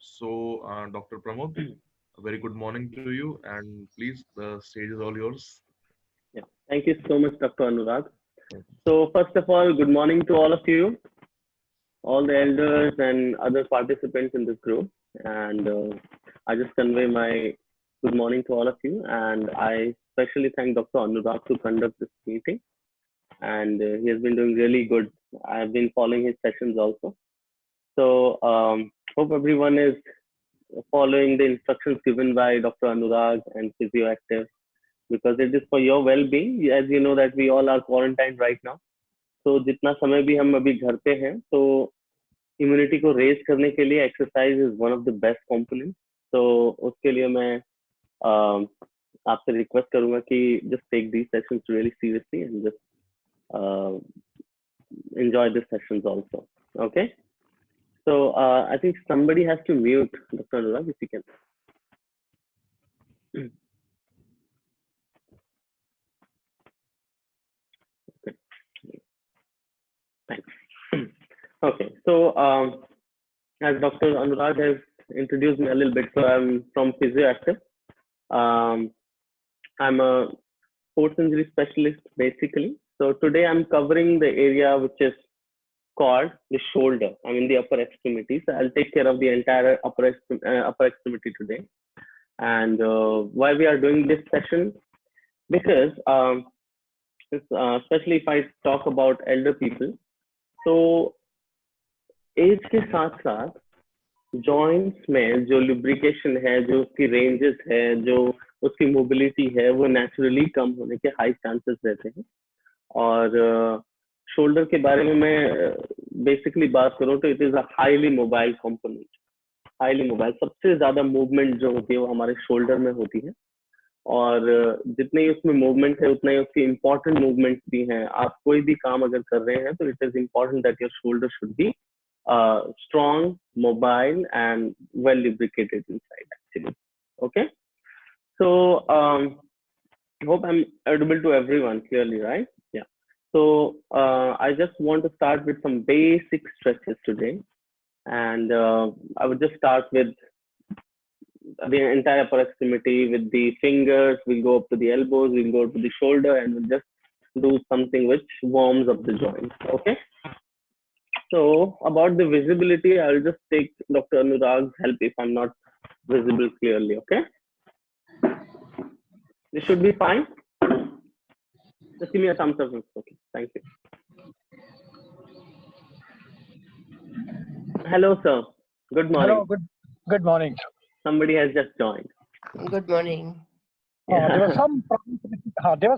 Dr. Pramod, a very good morning to you, and please, the stage is all yours. Yeah. Thank you so much, Dr. Anurag. So first of all, good morning to all of you, all the elders and other participants in this group. And I just convey my good morning to all of you. And I especially thank Dr. Anurag to conduct this meeting. And he has been doing really good. I've been following his sessions also. So hope everyone is following the instructions given by Dr. Anurag and PhysioActive, because it is for your well-being. As you know that we all are quarantined right now. तो जितना समय भी हम अभी घर पे हैं, तो इम्यूनिटी को रेज करने के लिए exercise is one of the best component. तो उसके लिए मैं आपसे रिक्वेस्ट करूंगा कि just take these sessions really seriously and just enjoy the sessions also. Okay. So I think somebody has to mute Dr. Anurag, if you can. Okay. Thanks. Okay. So as Dr. Anurag has introduced me a little bit, so I'm from PhysioActive. I'm a sports injury specialist basically. So today I'm covering the area which is called the shoulder. I mean the upper extremity. So I'll take care of the entire upper extremity today. And why we are doing this session? Because especially if I talk about elder people, so age के साथ साथ joints में जो lubrication है, जो उसकी ranges है, जो उसकी मोबिलिटी है, वो नेचुरली कम होने के हाई चांसेस रहते हैं. और शोल्डर के बारे में मैं बेसिकली बात करूं तो it is a highly mobile component. Highly mobile, सबसे ज्यादा मूवमेंट जो होती है वो हमारे शोल्डर में होती है. और जितनी उसमें मूवमेंट है उतना ही उसकी इम्पोर्टेंट मूवमेंट भी है. आप कोई भी काम अगर कर रहे हैं तो it is important that your shoulder should be strong, mobile, and well lubricated inside actually. Okay. So hope I'm audible to everyone clearly, right? Yeah. So I just want to start with some basic stretches today, and I would just start with the entire upper extremity with the fingers. We'll go up to the elbows, we'll go to the shoulder, and we'll just do something which warms up the joint. Okay. So about the visibility, I'll just take Dr. Anurag's help if I'm not visible clearly. Okay. This should be fine. Just give me a thumbs up. Okay. Thank you. Hello, sir. Good morning. Hello. Good morning. Somebody has just joined. Good morning. There was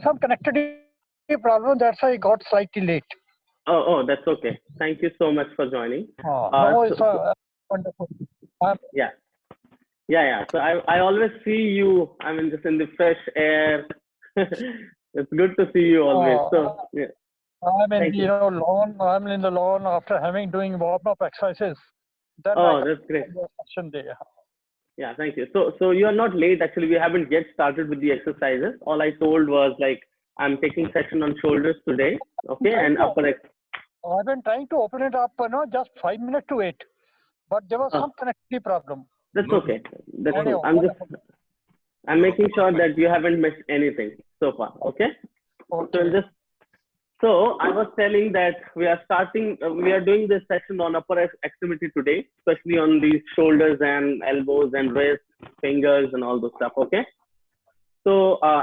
some connectivity problem. That's why I got slightly late. Oh, that's okay. Thank you so much for joining. No, it's wonderful. Yeah. So I always see you. I mean, just in the fresh air. It's good to see you always. So yeah. I'm in lawn. I'm in the lawn after doing warm-up exercises. Then that's great. Session there. Yeah, thank you. So you are not late. Actually, we haven't yet started with the exercises. All I told was like I'm taking session on shoulders today. Okay, and upper. I've been trying to open it up, just 5 minutes to 8, but there was some connectivity problem. That's okay. That's cool. I'm making sure that you haven't missed anything so far. Okay. So I was telling that we are doing this session on upper extremity today, especially on these shoulders and elbows and wrists, fingers, and all those stuff. Okay. So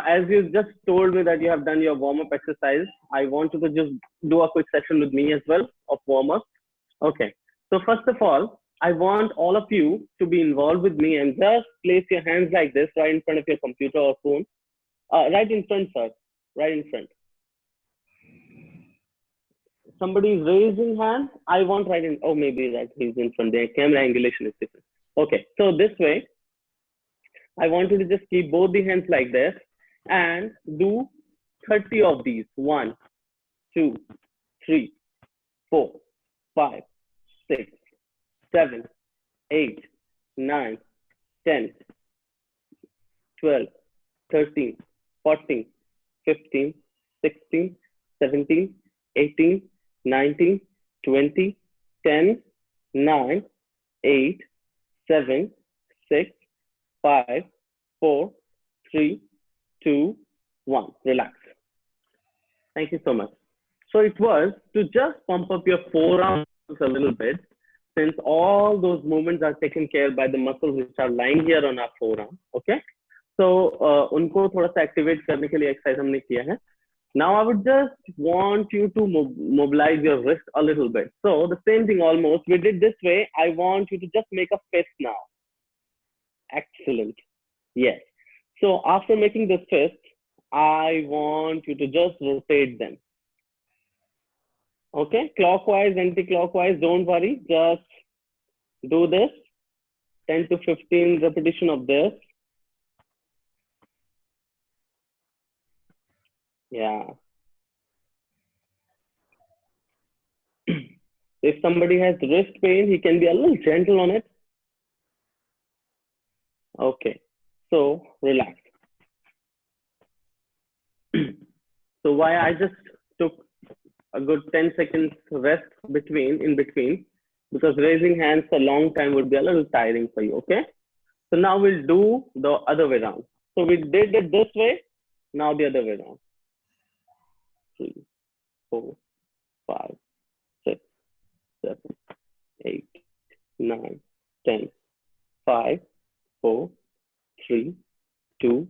as you just told me that you have done your warm-up exercise, I want you to just do a quick session with me as well of warm-up. Okay. So first of all, I want all of you to be involved with me and just place your hands like this right in front of your computer or phone. Right in front, sir. Right in front. Somebody is raising hand. I want right in. Oh, maybe that he's in front. The camera angulation is different. Okay. So this way, I want you to just keep both the hands like this and do 30 of these. 1, 2, 3, 4, 5, 6, 7, 8, 9, 10, 12, 13, 14, 15, 16, 17, 18, 19, 20, 10, 9, 8, 7, 6, 5, 4, 3, 2, 1. Relax. Thank you so much. So it was to just pump up your forearms a little bit, since all those movements are taken care by the muscles which are lying here on our forearm. Okay. So उनको थोड़ा सा activate करने के लिए exercise हमने किया है. Now I would just want you to mobilize your wrist a little bit. So the same thing almost we did this way. I want you to just make a fist now. Excellent. Yes. So after making this fist, I want you to just rotate them. Okay, clockwise, anti-clockwise, don't worry. Just do this. 10 to 15 repetition of this. Yeah. If somebody has wrist pain, he can be a little gentle on it. Okay, so relax. So why I just took a good 10 seconds rest in between, because raising hands a long time would be a little tiring for you. Okay, so now we'll do the other way around. So we did it this way, now the other way around. 3, 4, 5, 6, 7, 8, 9, 10, 5, 4, 3, 2,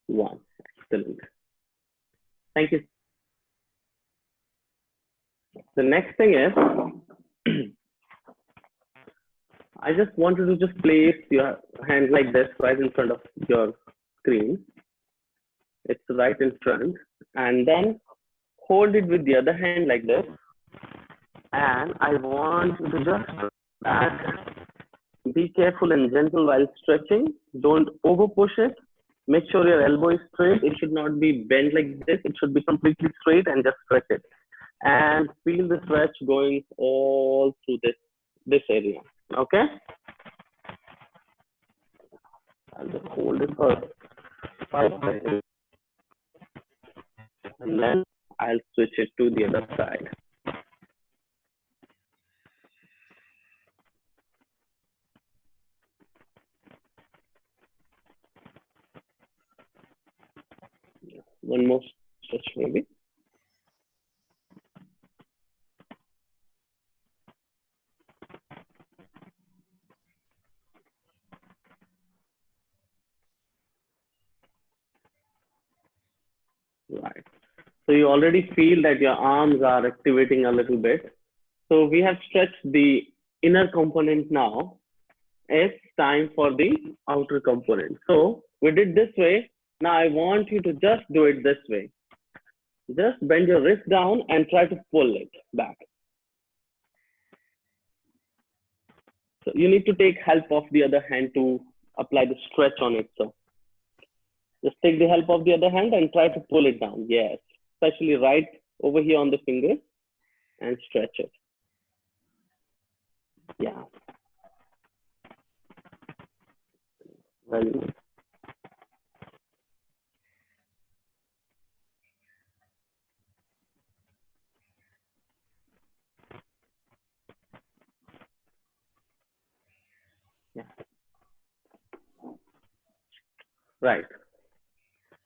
1. Excellent. Thank you. The next thing is, I just want you to just place your hand like this right in front of your screen. It's right in front. And then hold it with the other hand like this. And I want you to just be careful and gentle while stretching. Don't over push it. Make sure your elbow is straight. It should not be bent like this. It should be completely straight, and just stretch it. And feel the stretch going all through this area. Okay? I'll just hold it for 5 seconds. And then I'll switch it to the other side. One more stretch maybe. Right. So you already feel that your arms are activating a little bit. So we have stretched the inner component now. It's time for the outer component. So we did this way. Now I want you to just do it this way. Just bend your wrist down and try to pull it back. So you need to take help of the other hand to apply the stretch on it. So just take the help of the other hand and try to pull it down. Yes, especially right over here on the finger, and stretch it. Yeah. Very good. Yeah. Right.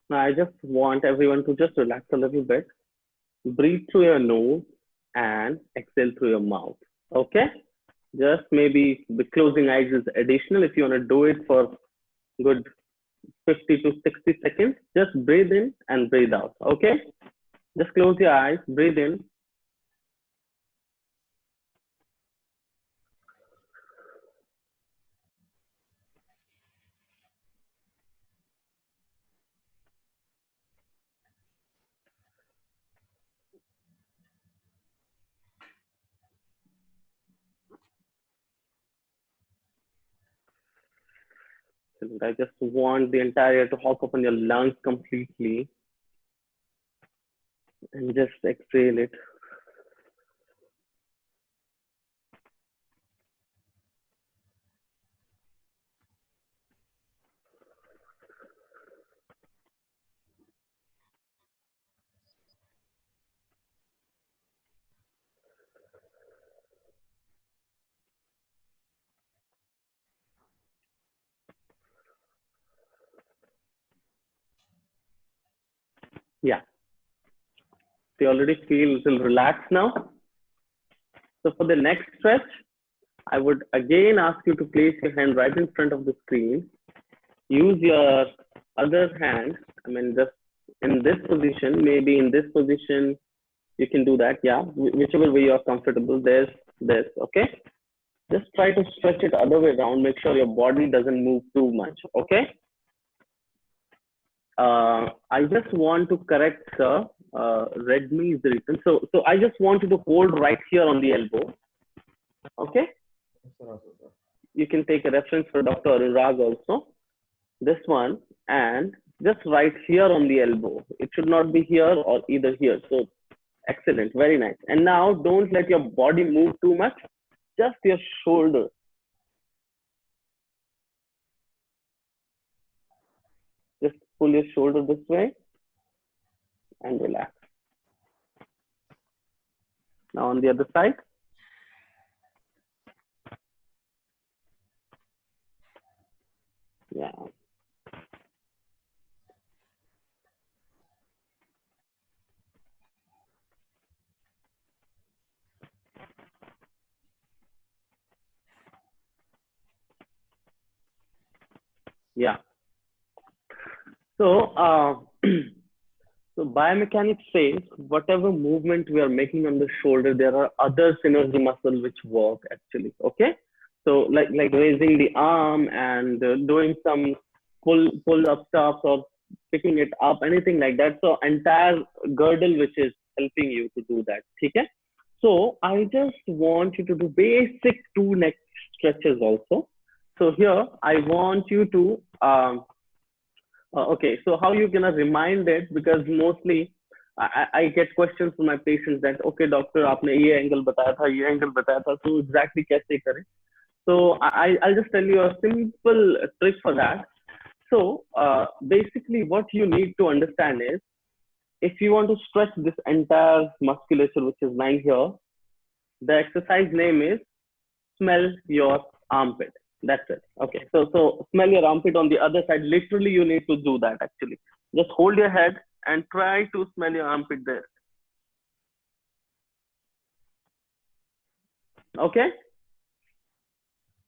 Now I just want everyone to just relax a little bit. Breathe through your nose and exhale through your mouth. Okay? Just maybe the closing eyes is additional. If you want to do it for good 50 to 60 seconds, just breathe in and breathe out. Okay? Just close your eyes, breathe in. And I just want the entire air to hop up on your lungs completely. And just exhale it. Do you already feel a little relaxed now? So for the next stretch, I would again ask you to place your hand right in front of the screen. Use your other hand, just in this position, maybe in this position, you can do that. Yeah, whichever way you are comfortable. There's this, okay? Just try to stretch it other way around. Make sure your body doesn't move too much, okay? I just want to correct, sir. Redmi is the reason. So I just want you to hold right here on the elbow, okay? You can take a reference for Dr. Anurag also. This one, and just right here on the elbow. It should not be here or either here. So excellent, very nice. And now don't let your body move too much, just your shoulder. Just pull your shoulder this way and relax. Now on the other side. Yeah. Yeah. So, so biomechanics says whatever movement we are making on the shoulder, there are other synergy muscles which work actually. Okay. So like raising the arm and doing some pull up stuff or picking it up, anything like that. So entire girdle which is helping you to do that. Okay. So I just want you to do basic 2 neck stretches also. So here I want you to okay, so how you gonna remind it? Because mostly I get questions from my patients that okay doctor आपने ये angle बताया था, ये angle बताया था, so exactly कैसे करें? So I'll just tell you a simple trick for that. So basically what you need to understand is if you want to stretch this entire musculature which is lying here, the exercise name is smell your armpit. That's it. Okay. So smell your armpit on the other side. Literally, you need to do that actually. Just hold your head and try to smell your armpit there. Okay.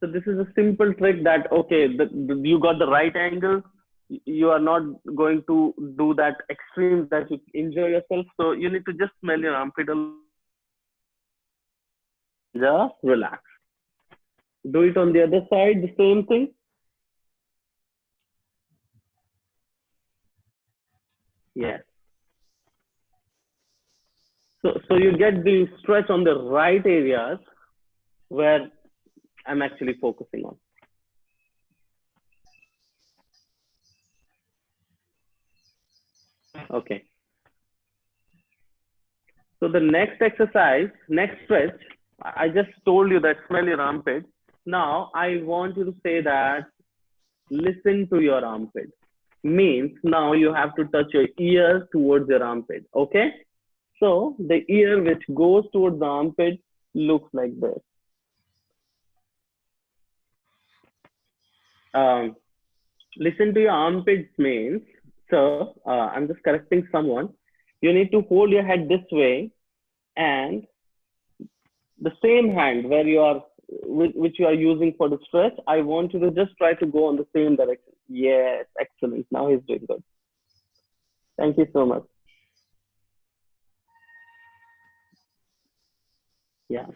So this is a simple trick that, okay, you got the right angle. You are not going to do that extreme that you injure yourself. So you need to just smell your armpit. Just relax. Do it on the other side, the same thing. Yes. So you get the stretch on the right areas where I'm actually focusing on. Okay. So the next exercise, next stretch, I just told you that smell your armpit. Now I want you to say that listen to your armpit. Means now you have to touch your ear towards your armpit. Okay. So the ear which goes towards the armpit looks like this. Listen to your armpits means, so I'm just correcting someone. You need to hold your head this way and the same hand where you are, which you are using for the stretch, I want you to just try to go on the same direction. Yes, excellent. Now he's doing good. Thank you so much. Yeah.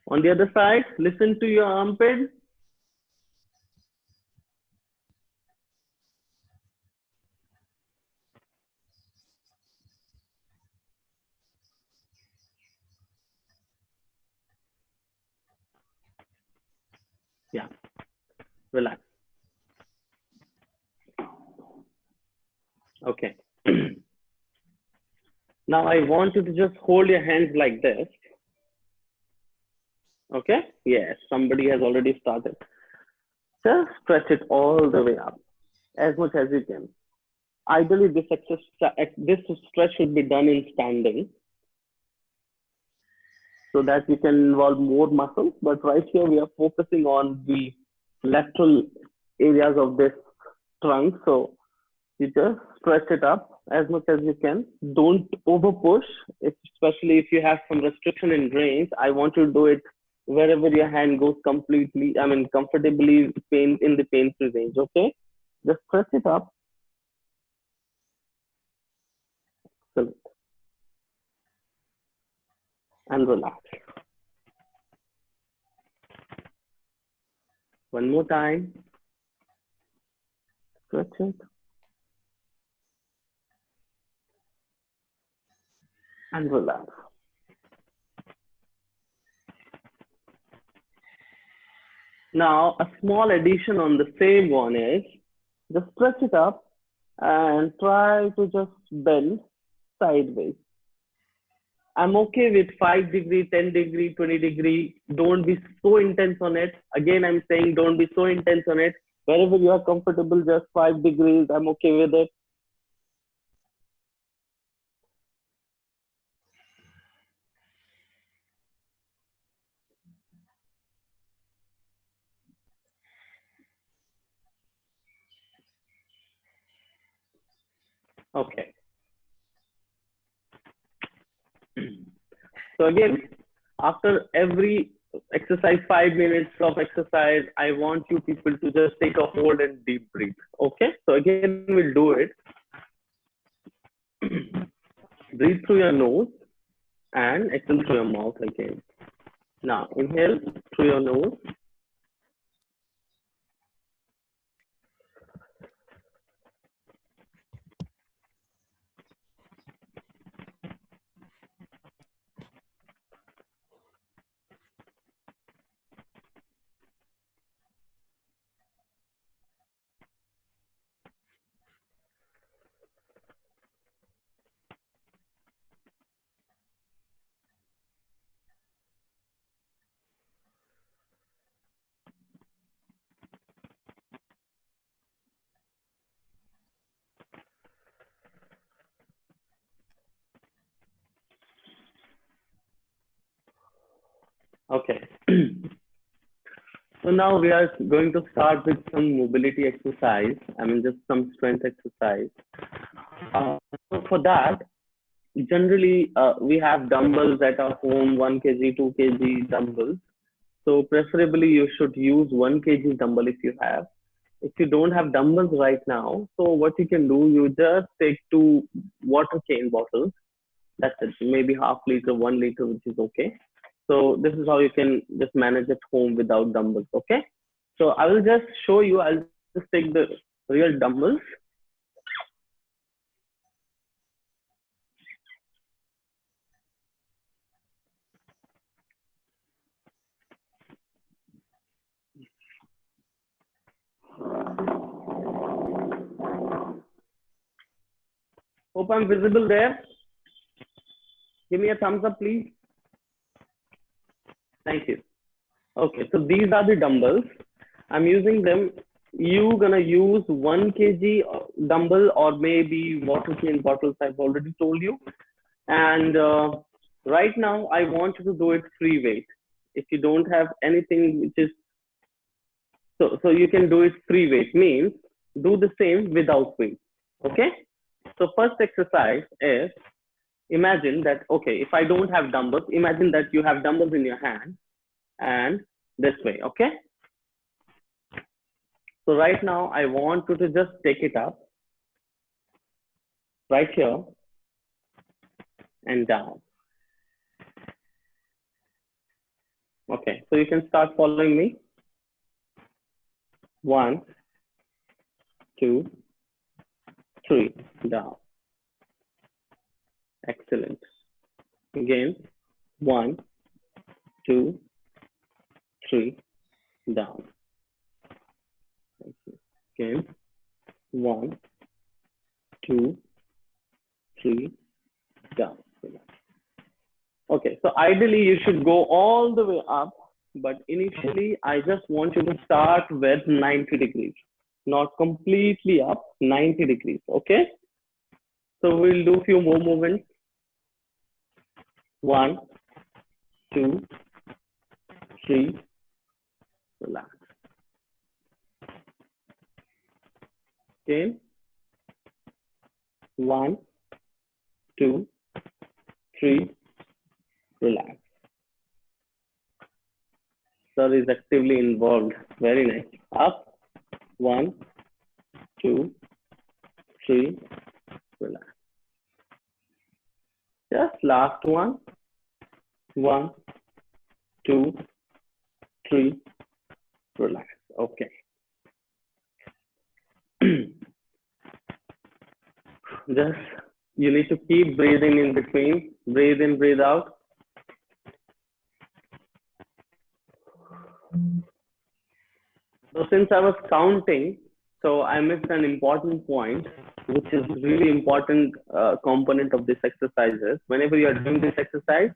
On the other side, listen to your armpit. Yeah. Relax. Okay. Now I want you to just hold your hands like this. Okay. Yes, somebody has already started. Just stretch it all the way up as much as you can. Ideally, this stretch should be done in standing so that you can involve more muscles. But right here, we are focusing on the lateral areas of this trunk. So You just stretch it up as much as you can. Don't over push, especially if you have some restriction in range. I want you to do it wherever your hand goes completely, I mean, comfortably pain in the pain-free range. Okay, just stretch it up. And relax. One more time. Stretch it. And relax. Now, a small addition on the same one is just stretch it up and try to just bend sideways. I'm okay with 5 degree, 10 degree, 20 degree. Don't be so intense on it. Again, I'm saying don't be so intense on it. Wherever you are comfortable, just 5 degrees, I'm okay with it. Okay. So again, after every exercise, 5 minutes of exercise, I want you people to just take a hold and deep breathe. Okay. So again, we'll do it. Breathe through your nose and exhale through your mouth again. Now inhale through your nose. Okay. So now we are going to start with some mobility exercise. I mean, just some strength exercise. So for that, generally we have dumbbells at our home, 1 kg, 2 kg dumbbells. So preferably you should use 1 kg dumbbell if you have. If you don't have dumbbells right now, so what you can do, you just take 2 water cane bottles. That's it. Maybe half liter, 1 liter, which is okay. So this is how you can just manage at home without dumbbells. Okay. So I will just show you. I'll just take the real dumbbells. Hope I'm visible there. Give me a thumbs up, please. Thank you. Okay, so these are the dumbbells. I'm using them. You gonna use 1 kg dumbbell or maybe water cane bottles. I've already told you. And right now, I want you to do it free weight. If you don't have anything which is so you can do it free weight, means do the same without weight. Okay. So first exercise is, imagine that, okay, if I don't have dumbbells, imagine that you have dumbbells in your hand and this way. Okay. So right now I want you to just take it up right here and down. Okay. So you can start following me. 1, 2, 3, down. Excellent. Again, 1, 2, 3, down. Thank you. Again, 1, 2, 3, down. Okay, so ideally you should go all the way up, but initially I just want you to start with 90 degrees, not completely up, 90 degrees. Okay, so we'll do a few more movements. 1, 2, 3, relax. Okay, 1, 2, 3, relax. Sir is actively involved. Very nice. Up. 1, 2, 3, relax. Just last one. 1, 2, 3, relax. Okay. Just you need to keep breathing in between. Breathe in, breathe out. So since I was counting, so I missed an important point, which is really important component of this exercises. Whenever you are doing this exercise,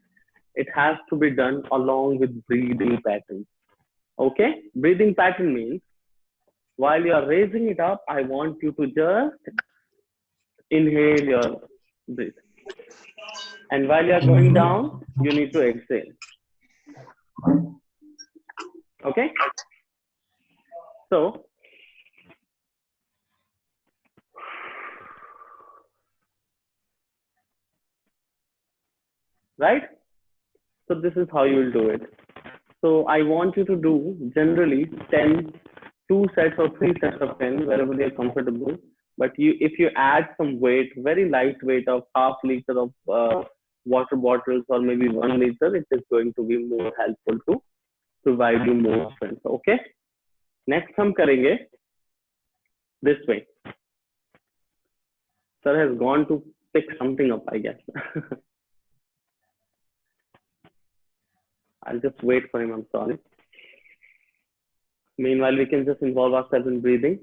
it has to be done along with breathing pattern. Okay? Breathing pattern means while you are raising it up, I want you to just inhale your breath. And while you are going down, you need to exhale. Okay? So, right? So this is how you will do it. So I want you to do generally 10, 2 sets or 3 sets of 10, wherever you're comfortable. But if you add some weight, very light weight of half liter of water bottles or maybe 1 liter, it is going to be more helpful to provide you more strength. Okay? Next हम करेंगे this way. Sir has gone to pick something up, I guess. I'll just wait for him. I'm sorry. Meanwhile, we can just involve ourselves in breathing.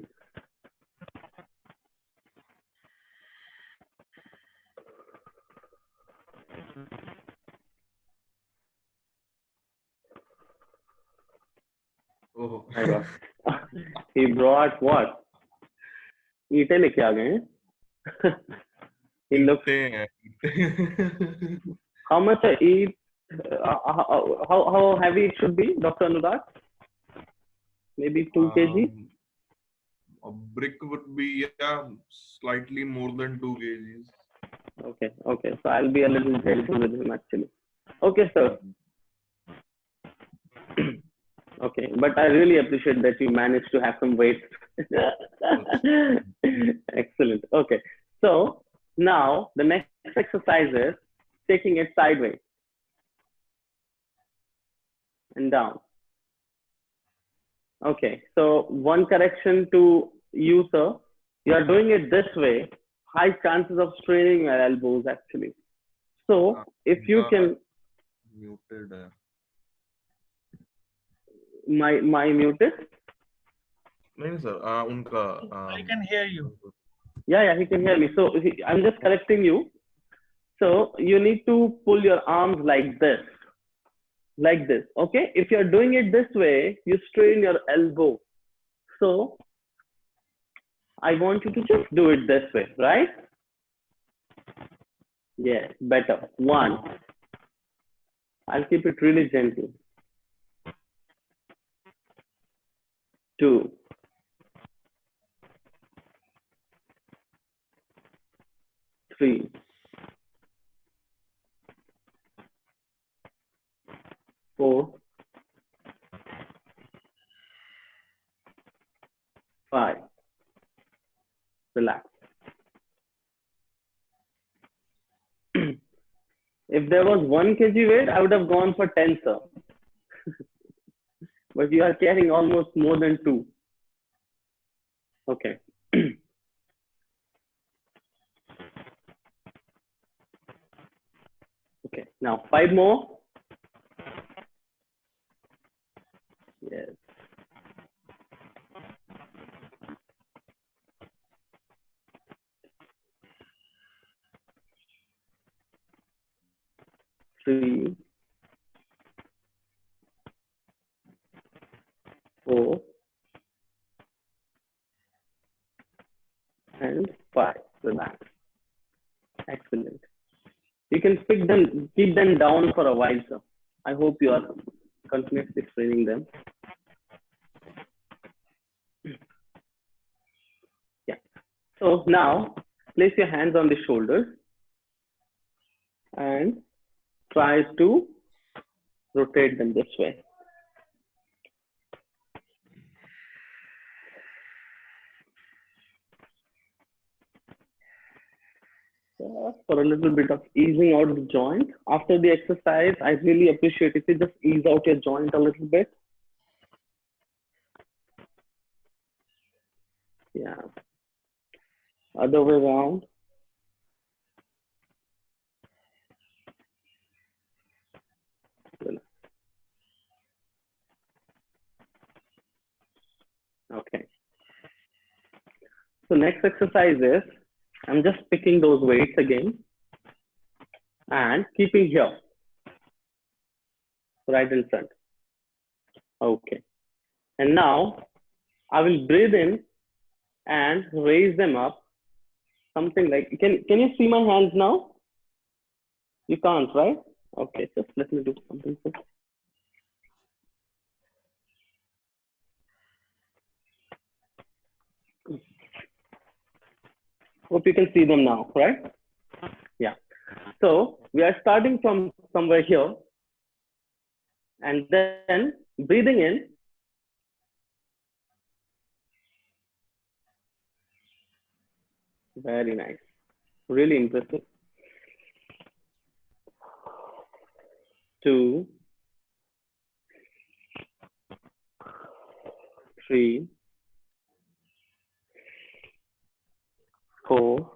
Oh. My God. He brought what? ईंटें लेके आ गए हैं. He looks. How much a eat? How heavy it should be, Dr. Anurag? Maybe 2 kg. A brick would be slightly more than 2 kgs. Okay, okay. So I'll be a little gentle with him actually. Okay, sir. Okay, but I really appreciate that you managed to have some weight. Excellent. Okay, so now the next exercise is taking it sideways and down. Okay, so one correction to you, sir. You are doing it this way, high chances of straining your elbows actually. So if you can. Muted. My muted? नहीं sir, उनका. I can hear you. Yeah, he can hear me. So I'm just correcting you. So you need to pull your arms like this. Like this, okay? If you're doing it this way, you strain your elbow. So I want you to just do it this way, right? Yes, better. 1. I'll keep it really gentle. 2. 3. 4. 5. Relax. If there was 1 kg weight, I would have gone for 10, sir. But you are carrying almost more than 2. Okay. Okay, now 5 more. Yes. 3, 4, and 5. Relax. Excellent. You can keep them down for a while, sir. I hope you are continuously training them. Yeah. So now place your hands on the shoulders and try to rotate them this way. For a little bit of easing out the joint. After the exercise, I really appreciate if you just ease out your joint a little bit. Yeah. Other way around. Okay. So next exercise is, I'm just picking those weights again and keeping here, right in front. Okay. And now I will breathe in and raise them up. Something like, can you see my hands now? You can't, right? Okay, just let me do something first. Hope you can see them now, right? Yeah. So we are starting from somewhere here and then breathing in. Very nice. Really impressive. 2, 3, 4,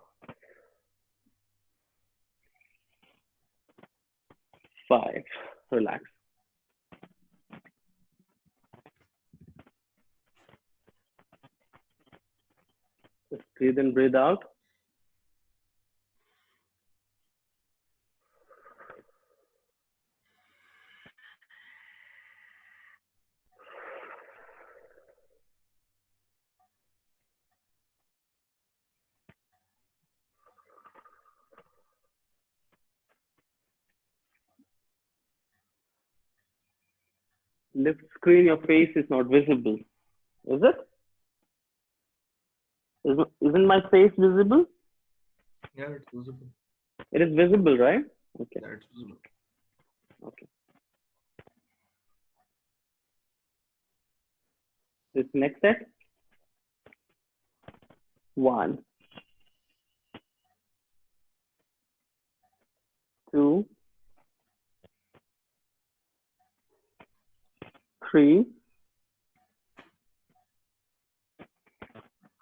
5. Relax. Just breathe in, breathe out. Lift screen, your face is not visible. Is it? Isn't my face visible? Yeah, it's visible. It is visible, right? Okay. Yeah, it's visible. Okay. This next set. 1, 2, 3,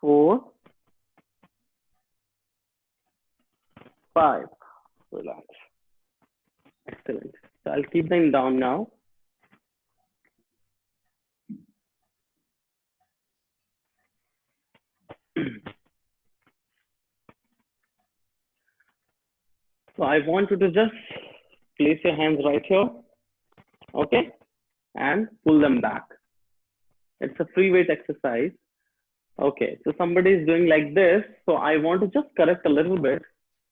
4, 5. Relax. Excellent. So I'll keep them down now. So I want you to just place your hands right here, okay, and pull them back. It's a free weight exercise. Okay, so somebody is doing like this, so I want to just correct a little bit.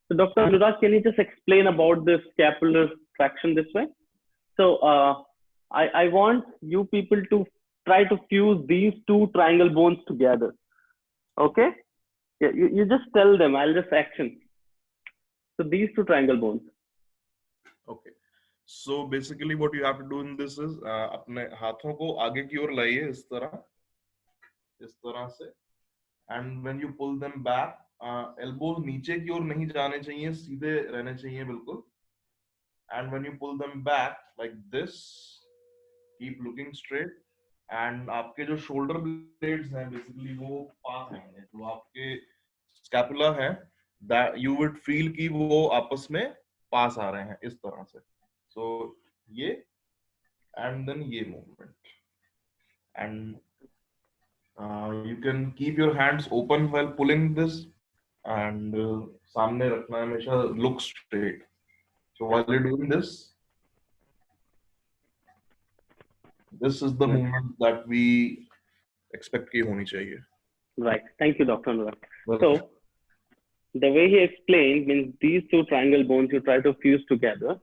So Dr. Anurag, can you just explain about this scapular traction this way? So I want you people to try to fuse these two triangle bones together, okay? Yeah, you just tell them, I'll just action. So these two triangle bones. Okay. So basically what you have to do in this is अपने हाथों को आगे की ओर लाइए इस तरह से, and when you pull them back, elbows नीचे की ओर नहीं जाने चाहिए, सीधे रहने चाहिए बिल्कुल. And when you pull them back like this, keep looking straight, and आपके जो shoulder blades हैं basically वो पास आएंगे, जो आपके scapula है, that you would feel कि वो आपस में पास आ रहे हैं इस तरह से. So ये and then ये movement, and you can keep your hands open while pulling this, and सामने रखना है हमेशा, look straight. So while you're doing this is the movement that we expect कि होनी चाहिए. Right. Thank you, Dr. Anurag. So the way he explained means these two triangle bones you try to fuse together,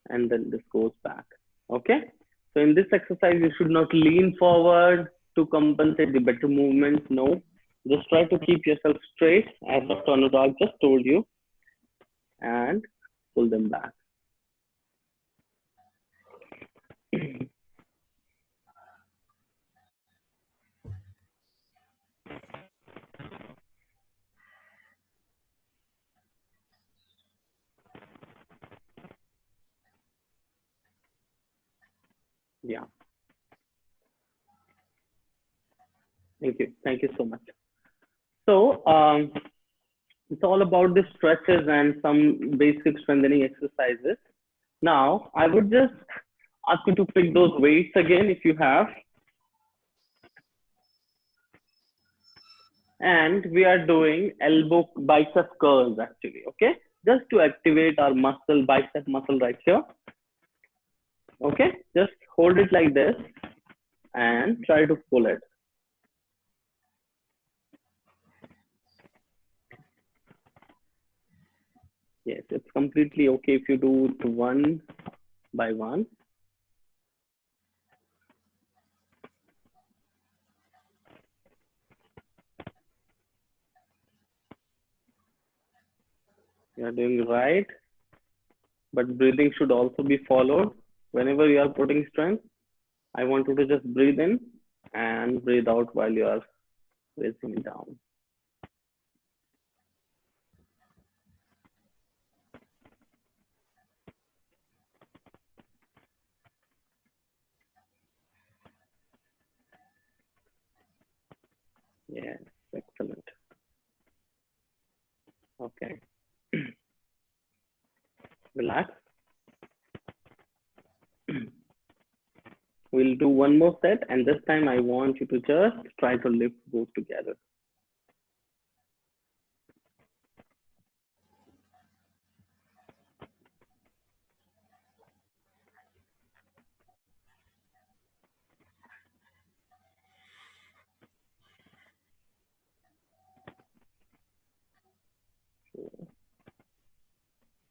and then this goes back. Okay. So in this exercise, you should not lean forward to compensate the better movement. No, Just try to keep yourself straight as Dr. Anurag just told you and pull them back. Yeah. Thank you. Thank you so much. So it's all about the stretches and some basic strengthening exercises. Now, I would just ask you to pick those weights again if you have. And we are doing elbow bicep curls actually, okay? Just to activate our muscle, bicep muscle right here. Okay, just hold it like this and try to pull it. Yes, it's completely okay if you do it one by one. You're doing right, but breathing should also be followed. Whenever you are putting strength, I want you to just breathe in and breathe out while you are raising it down. Yes, excellent. Okay. Relax. We'll do one more set, and this time I want you to just try to lift both together.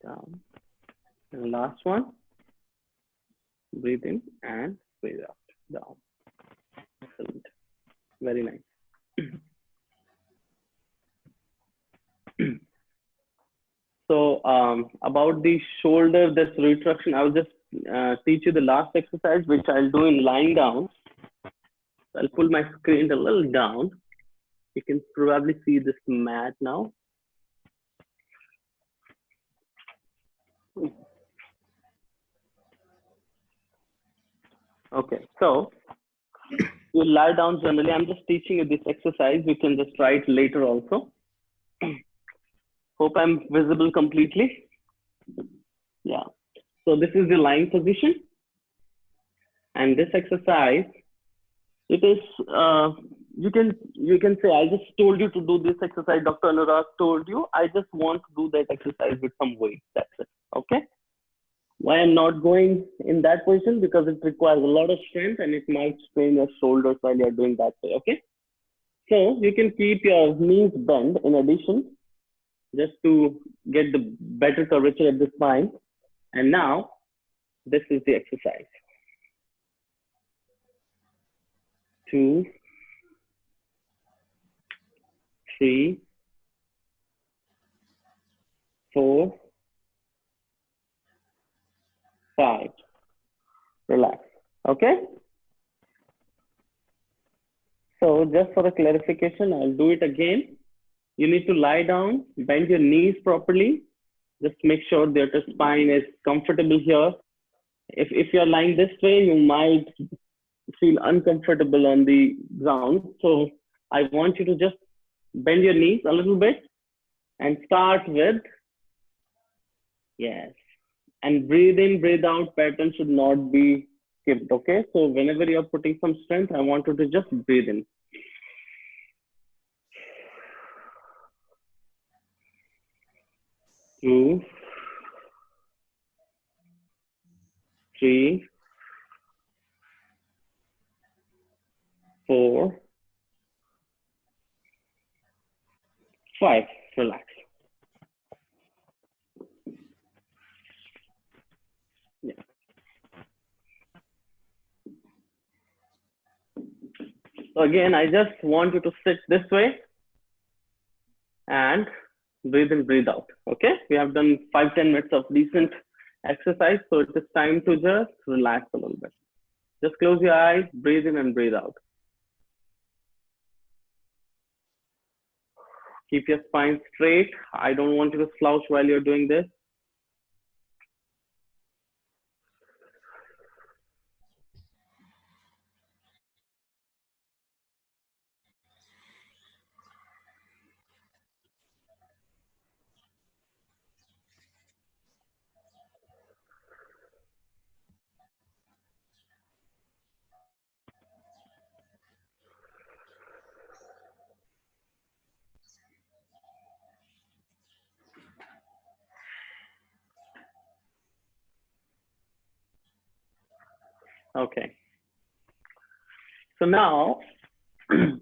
Down. And last one. Breathe in and breathe out. Down. Excellent. Very nice. So about the shoulder, this retraction, I'll just teach you the last exercise, which I'll do in lying down. I'll pull my screen a little down. You can probably see this mat now. Okay, so you lie down generally. I'm just teaching you this exercise. You can just try it later also. Hope I'm visible completely. Yeah. So this is the lying position. And this exercise, it is, you can say, I just told you to do this exercise. Dr. Anurag told you, I just want to do that exercise with some weight. That's it. Okay. Why I'm not going in that position? Because it requires a lot of strength and it might strain your shoulders while you're doing that way. Okay. So you can keep your knees bent in addition, just to get the better curvature at the spine. And now this is the exercise. 2, 3, 4, 5. Relax. Okay. So just for a clarification, I'll do it again. You need to lie down, bend your knees properly. Just make sure that the spine is comfortable here. If you're lying this way, you might feel uncomfortable on the ground. So I want you to just bend your knees a little bit and start with, yes. And breathe in, breathe out pattern should not be skipped, okay? So whenever you're putting some strength, I want you to just breathe in. Two, 3, 4, 5. Relax. Yeah. So again, I just want you to sit this way and breathe in, breathe out. Okay, we have done 5-10 minutes of decent exercise, so it is time to just relax a little bit. Just close your eyes, breathe in and breathe out. Keep your spine straight. I don't want you to slouch while you're doing this. Okay. So now I'm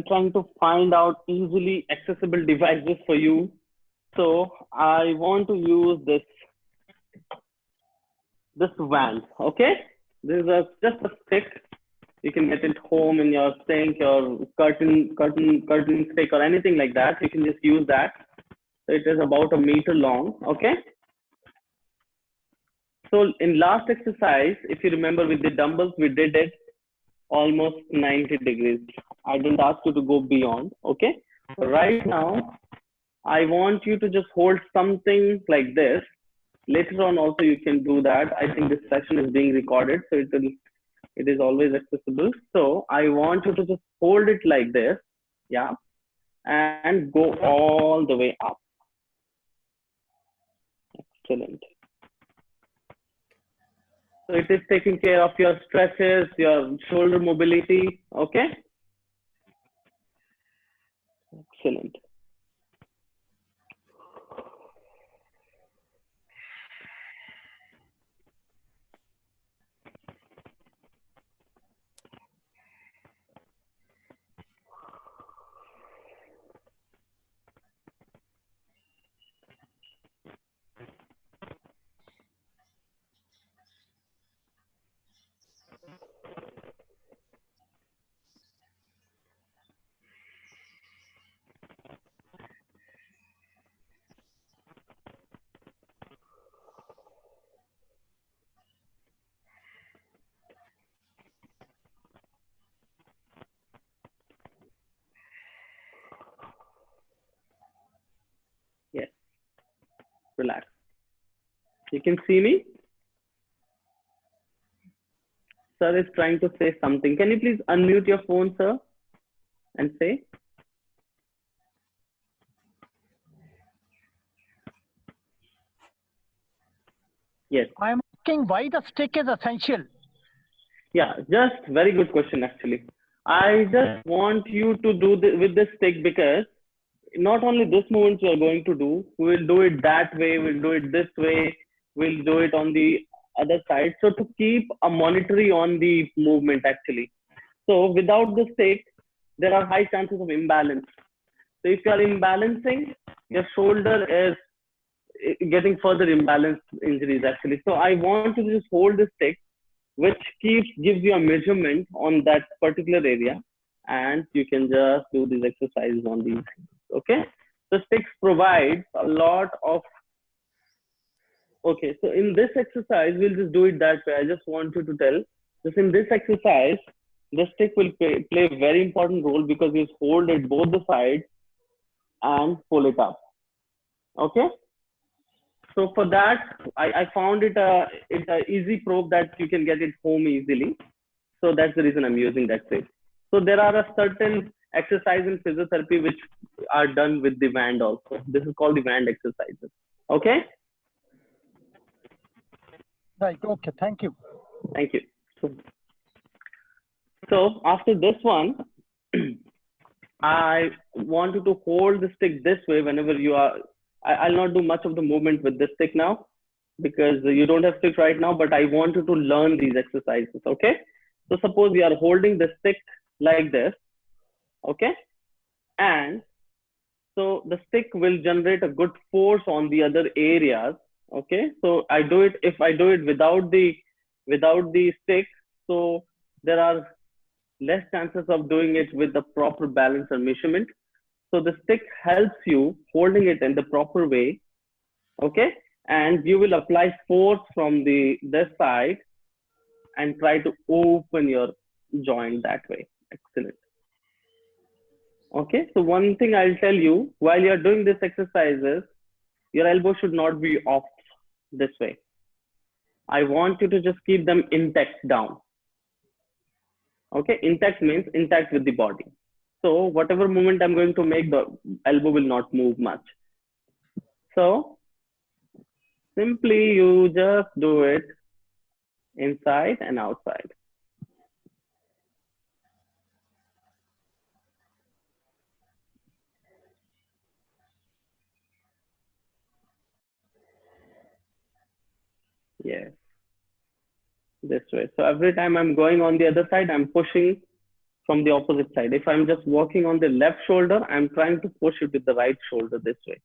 trying to find out easily accessible devices for you. So I want to use this wand. Okay, this is just a stick. You can get it home in your sink, your curtain stick, or anything like that. You can just use that. So it is about 1 meter long. Okay. So in last exercise, if you remember with the dumbbells, we did it almost 90 degrees. I didn't ask you to go beyond. Okay. Right now, I want you to just hold something like this. Later on also you can do that. I think this session is being recorded, so it is always accessible. So I want you to just hold it like this. Yeah. And go all the way up. Excellent. So it is taking care of your stretches, your shoulder mobility. Okay. Excellent. Yes. Relax. You can see me? Sir is trying to say something. Can you please unmute your phone, sir, and say? Yes. I'm asking why the stick is essential. Yeah, just very good question actually. I just want you to do with this stick because not only this movement we are going to do, we will do it that way, we'll do it this way, we'll do it on the other side. So to keep a monitoring on the movement actually. So without the stick, there are high chances of imbalance. So if you are imbalancing, your shoulder is getting further imbalanced injuries actually. So I want you to just hold the stick, which gives you a measurement on that particular area, and you can just do these exercises on these. Okay, so sticks provide a lot of. Okay, so in this exercise, we'll just do it that way. I just want you to tell. Just in this exercise, the stick will play a very important role because you hold it both the sides and pull it up. Okay. So for that, I found it's a easy probe that you can get it home easily. So that's the reason I'm using that trick. So there are a certain exercise in physiotherapy which are done with the wand also. This is called the wand exercises. Okay. Right. Okay. Thank you. Thank you. So after this one, I want you to hold the stick this way whenever you are. I'll not do much of the movement with this stick now because you don't have stick right now, but I want you to learn these exercises. Okay. So suppose you are holding the stick like this. Okay. And so the stick will generate a good force on the other areas. Okay. So I do it, if I do it without the stick, so there are less chances of doing it with the proper balance and measurement. So the stick helps you holding it in the proper way. Okay. And you will apply force from this side and try to open your joint that way. Excellent. Okay. So one thing I'll tell you, while you're doing this exercises, your elbow should not be off this way. I want you to just keep them intact down. Okay. Intact means intact with the body. So whatever movement I'm going to make, the elbow will not move much. So simply you just do it inside and outside. Yes, this way. So every time I'm going on the other side, I'm pushing from the opposite side. If I'm just walking on the left shoulder, I'm trying to push it with the right shoulder this way.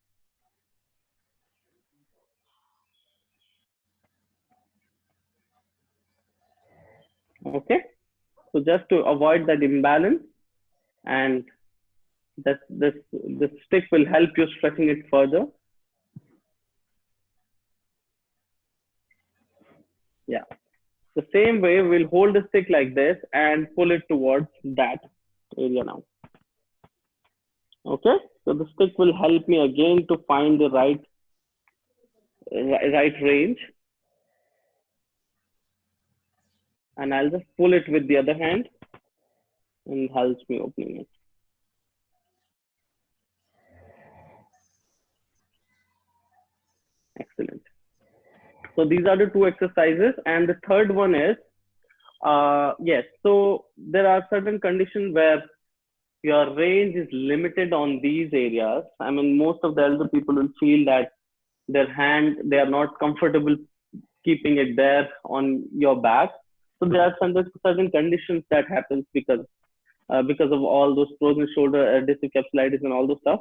Okay. So just to avoid that imbalance, and this stick will help you stretching it further. Yeah. The same way, we'll hold the stick like this and pull it towards that area now. Okay. So the stick will help me again to find the right range. And I'll just pull it with the other hand and helps me opening it. Excellent. So these are the two exercises. And the third one is, yes, so there are certain conditions where your range is limited on these areas. I mean, most of the elder people will feel that their hand, they are not comfortable keeping it there on your back. So there are certain conditions that happens because of all those frozen shoulder, adhesive capsulitis and all those stuff.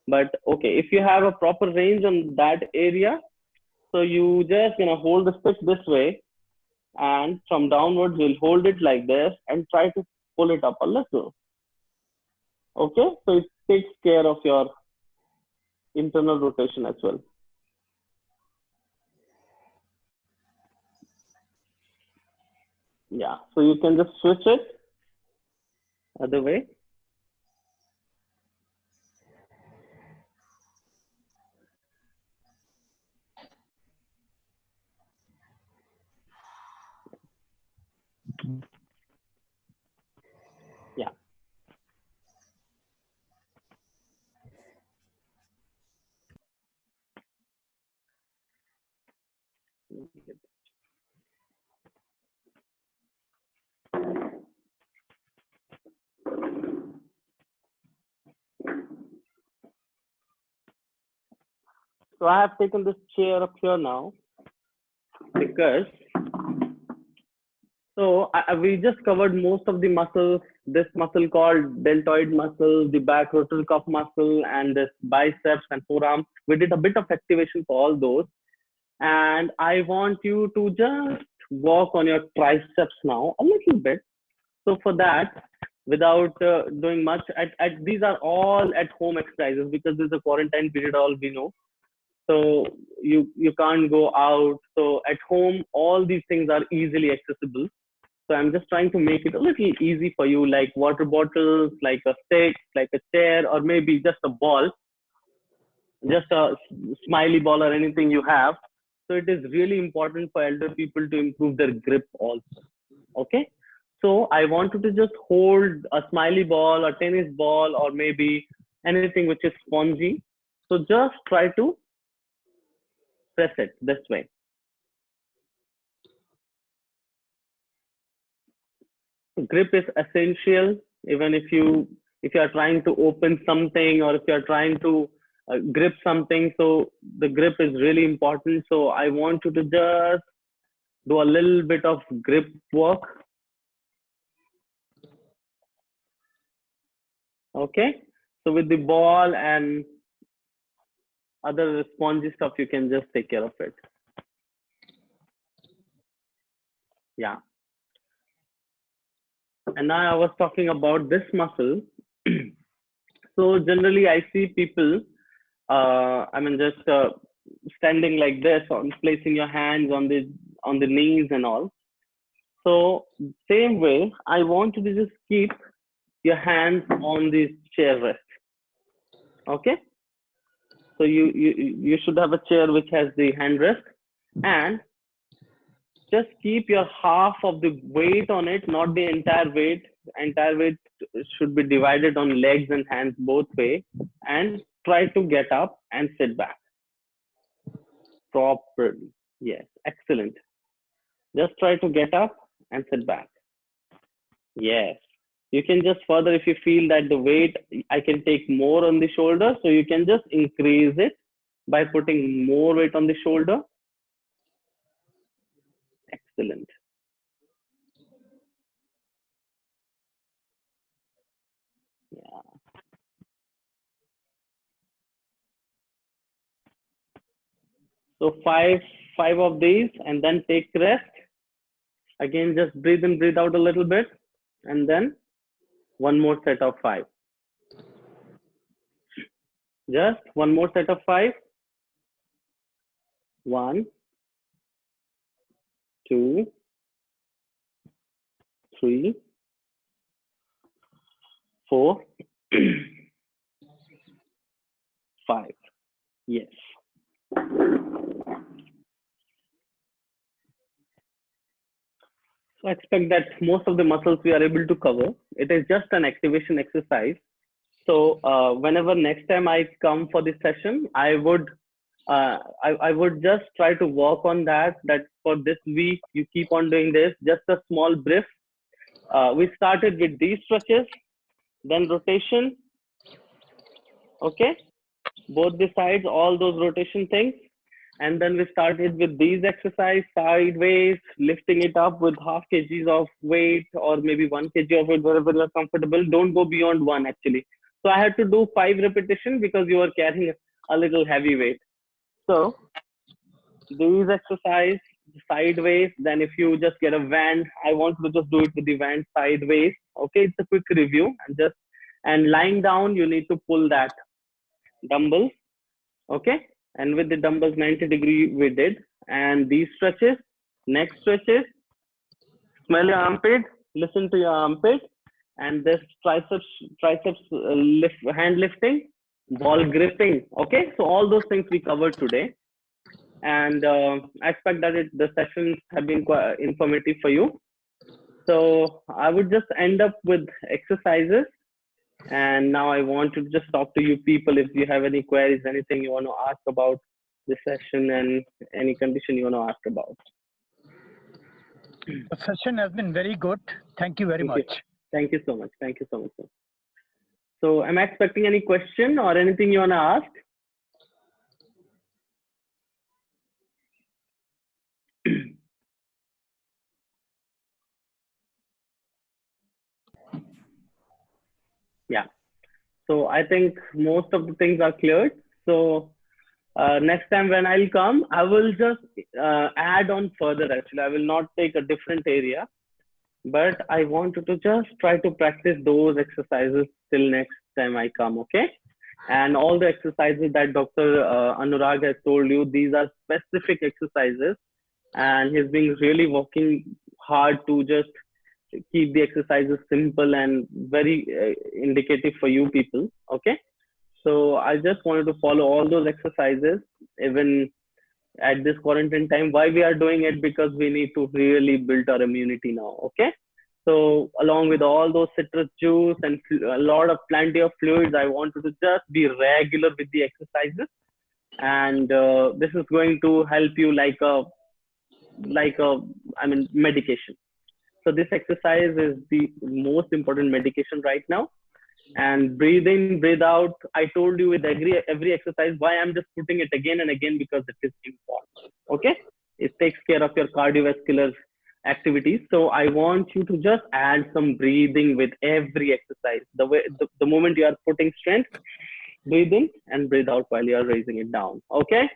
But okay, if you have a proper range on that area, so you just hold the stick this way, and from downwards you'll hold it like this and try to pull it up a little. Okay, so it takes care of your internal rotation as well. Yeah, so you can just switch it other way. Yeah. So I have taken this chair up here now because we just covered most of the muscles, this muscle called deltoid muscle, the back rotator cuff muscle, and this biceps and forearm. We did a bit of activation for all those. And I want you to just work on your triceps now a little bit. So for that, without doing much, these are all at home exercises because this is a quarantine period, all we know. So you can't go out. So at home, all these things are easily accessible. So I'm just trying to make it a little easy for you, like water bottles, like a stick, like a chair, or maybe just a ball, just a smiley ball or anything you have. So it is really important for elder people to improve their grip also. Okay. So I want you to just hold a smiley ball or tennis ball or maybe anything which is spongy. So just try to press it this way. Grip is essential. Even if you are trying to open something or if you are trying to grip something, so the grip is really important. So I want you to just do a little bit of grip work. Okay, so with the ball and other spongy stuff, you can just take care of it. Yeah. And now I was talking about this muscle. So So generally I see people, just standing like this, on placing your hands on the knees and all. So same way, I want you to just keep your hands on the chair rest. Okay. So you should have a chair which has the hand rest, and just keep your half of the weight on it, not the entire weight. Entire weight should be divided on legs and hands both way, and try to get up and sit back properly. Yes, excellent. Just try to get up and sit back. Yes. You can just further, if you feel that the weight, I can take more on the shoulder, so you can just increase it by putting more weight on the shoulder. Excellent. Yeah. So five of these, and then take rest. Again, just breathe in, breathe out a little bit, and then one more set of 5. Just one more set of 5. 1, 2, 3, 4, 5. Yes. So I expect that most of the muscles we are able to cover. It is just an activation exercise. So whenever next time I come for this session, I would just try to work on that for this week you keep on doing this. Just a small brief. We started with these stretches, then rotation. Okay, both the sides, all those rotation things. And then we started with these exercise, sideways, lifting it up with half kgs of weight, or maybe 1 kg of weight, wherever you're comfortable. Don't go beyond 1 actually. So I had to do 5 repetitions because you are carrying a little heavy weight. So these exercise sideways. Then if you just get a band, I want to just do it with the band sideways. Okay, it's a quick review. And lying down, you need to pull that dumbbells. Okay, and with the dumbbells 90-degree we did. And these stretches, neck stretches, smell your armpit, listen to your armpit, and this triceps hand lifting, ball gripping. Okay, so all those things we covered today. And I expect that the sessions have been quite informative for you. So I would just end up with exercises. And now I want to just talk to you people if you have any queries, anything you want to ask about the session, and any condition you want to ask about. The session has been very good. Thank you very much. Thank you so much. Thank you so much, sir. So am I expecting any question or anything you want to ask? Yeah. So I think most of the things are cleared. So next time when I'll come, I will just add on further. Actually, I will not take a different area, but I want you to just try to practice those exercises till next time I come. Okay. And all the exercises that Dr. Anurag has told you, these are specific exercises, and he's been really working hard to just keep the exercises simple and very indicative for you people. Okay, so I just wanted to follow all those exercises even at this quarantine time. Why we are doing it? Because we need to really build our immunity now. Okay, so along with all those citrus juice and a lot of plenty of fluids, I wanted to just be regular with the exercises, and this is going to help you like a medication. So this exercise is the most important medication right now. And breathe in, breathe out. I told you with every exercise why I'm just putting it again and again, because it is important. Okay, it takes care of your cardiovascular activities. So I want you to just add some breathing with every exercise. The moment you are putting strength, breathe in and breathe out while you are raising it down. Okay.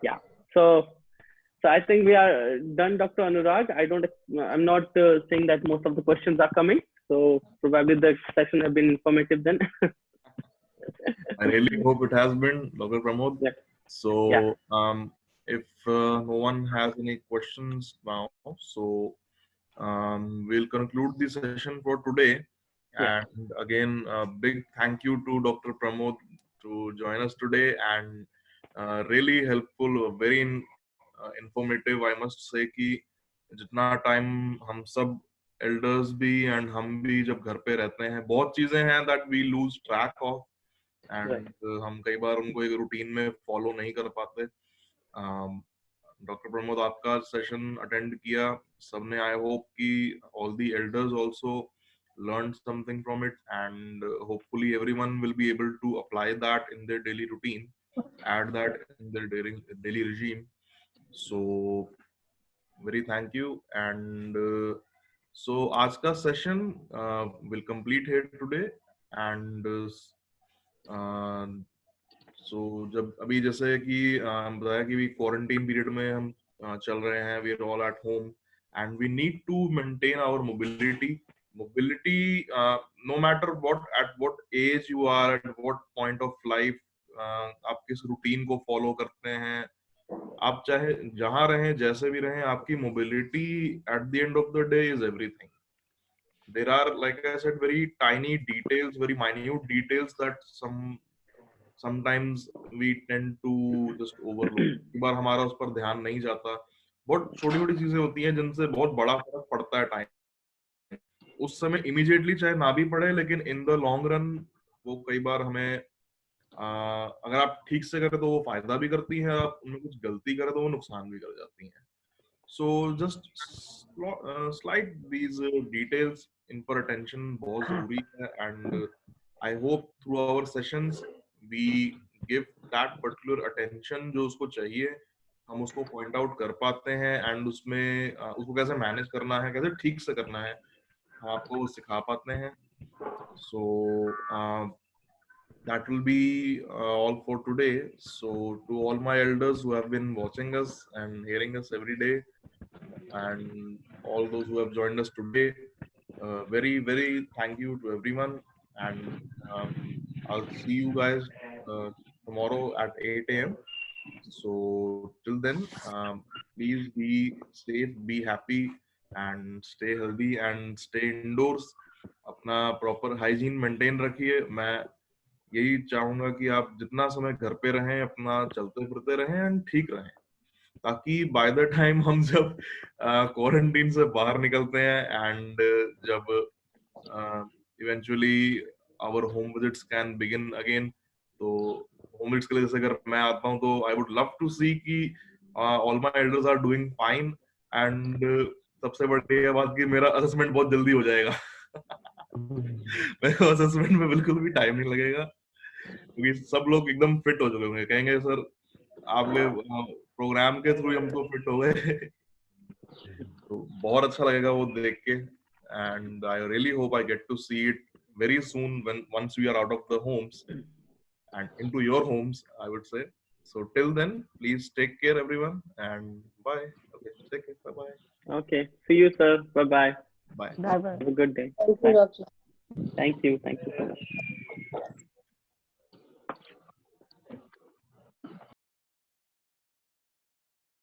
Yeah. So I think we are done, Dr. Anurag. I'm not saying that most of the questions are coming. So probably the session have been informative then. I really hope it has been, Dr. Pramod. Yeah. So, Yeah. if no one has any questions now, so we'll conclude the session for today. Yeah. And again, a big thank you to Dr. Pramod to join us today, and really helpful, very informative. I must say कि जितना time हम सब elders भी and हम भी जब घर पे रहते हैं, बहुत चीजें हैं that we lose track of, Right. एंड हम कई बार उनको एक रूटीन में फॉलो नहीं कर पाते. डॉक्टर प्रमोद, आपका सेशन अटेंड किया सबने. आई होप कि all the elders also learned something from it, and hopefully everyone will be able to apply that in their daily routine, add that in their daily regime. So very thank you, and so आज का session will complete here today, and सो जब अभी जैसे कि हम बताया कि quarantine period में हम चल रहे हैं, we are all at home and we need to maintain our mobility no matter what at what age you are, at what point of life आप किस रूटीन को फॉलो करते हैं, आप चाहे जहां रहें जैसे भी रहें, आपकी mobility at the end of the day is everything. There are, like I said, very tiny details, very minute details that sometimes we tend to just overlook. एक बार हमारा उस पर ध्यान नहीं जाता. बहुत छोटी छोटी चीजें होती हैं जिनसे बहुत बड़ा फर्क पड़ता है टाइम उस समय, इमीडिएटली चाहे ना भी पड़े, लेकिन इन द लॉन्ग रन वो कई बार हमें अगर आप ठीक से करें तो वो फायदा भी करती है, आप उनमें कुछ गलती करें तो वो नुकसान भी कर जाती हैं. So just slide these details in for attention बहुत जरूरी है, and I hope through our sessions we give that particular attention जो उसको चाहिए, हम उसको point out कर पाते हैं, and उसमें उसको कैसे manage करना है, कैसे ठीक से करना है, हम आपको वो सिखा पाते हैं. So that will be all for today. So to all my elders who have been watching us and hearing us every day, and all those who have joined us today, very thank you to everyone, and I'll see you guys tomorrow at 8 a.m. So till then, please be safe, be happy, and stay healthy and stay indoors. अपना proper hygiene maintain रखिए. मैं यही चाहूंगा कि आप जितना समय घर पे रहें, अपना चलते फिरते रहें एंड ठीक रहें, ताकि बाय द टाइम हम जब क्वारंटीन से बाहर निकलते हैं एंड जब eventually our home visits can begin again, तो होम विजिट्स के लिए जैसे अगर मैं आता हूं तो I would love to see कि all my elders are doing fine, and सबसे बड़ी बात कि मेरा असेसमेंट बहुत जल्दी हो जाएगा. मेरे को असेसमेंट में बिल्कुल भी टाइम नहीं लगेगा, क्योंकि सब लोग एकदम फिट हो चुके होंगे, कहेंगे सर आपके प्रोग्राम के थ्रू हम तो फिट हो गए. तो बहुत अच्छा लगेगा वो देख के, and I really hope I get to see it very soon when once we are out of the homes and into your homes, I would say. So till then, please take care everyone, and bye. Okay, take care. Bye bye. Okay. See you, sir. Bye bye. Bye. Bye bye. Have a good day. Thank you, Bye. Doctor. Thank you. Thank you so much.